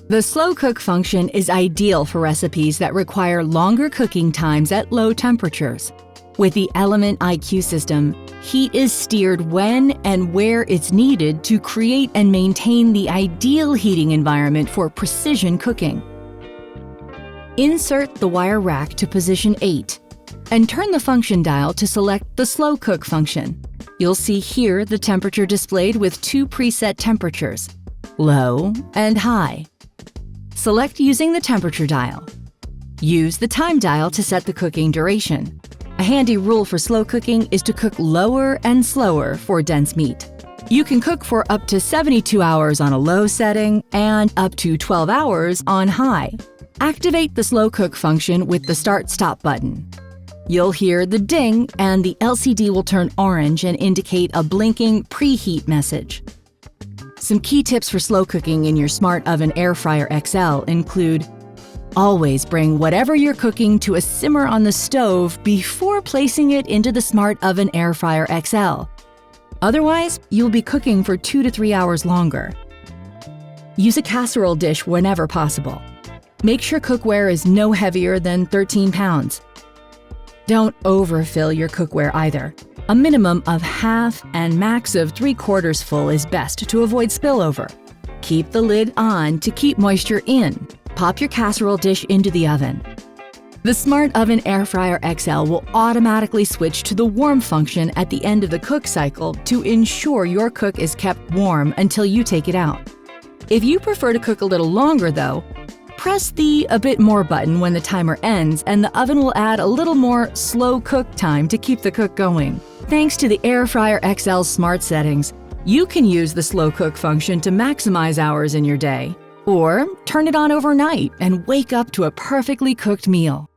The slow cook function is ideal for recipes that require longer cooking times at low temperatures. With the Element IQ system, heat is steered when and where it's needed to create and maintain the ideal heating environment for precision cooking. Insert the wire rack to position 8 and turn the function dial to select the slow cook function. You'll see here the temperature displayed with 2 preset temperatures, low and high. Select using the temperature dial. Use the time dial to set the cooking duration. A handy rule for slow cooking is to cook lower and slower for dense meat. You can cook for up to 72 hours on a low setting and up to 12 hours on high. Activate the slow cook function with the start-stop button. You'll hear the ding and the LCD will turn orange and indicate a blinking preheat message. Some key tips for slow cooking in your Smart Oven Air Fryer XL include: always bring whatever you're cooking to a simmer on the stove before placing it into the Smart Oven Air Fryer XL. Otherwise, you'll be cooking for 2 to 3 hours longer. Use a casserole dish whenever possible. Make sure cookware is no heavier than 13 pounds. Don't overfill your cookware either. A minimum of half and max of 3/4 full is best to avoid spillover. Keep the lid on to keep moisture in. Pop your casserole dish into the oven. The Smart Oven Air Fryer XL will automatically switch to the warm function at the end of the cook cycle to ensure your cook is kept warm until you take it out. If you prefer to cook a little longer though, press the "a bit more" button when the timer ends and the oven will add a little more slow cook time to keep the cook going. Thanks to the Air Fryer XL's smart settings, you can use the slow cook function to maximize hours in your day, or turn it on overnight and wake up to a perfectly cooked meal.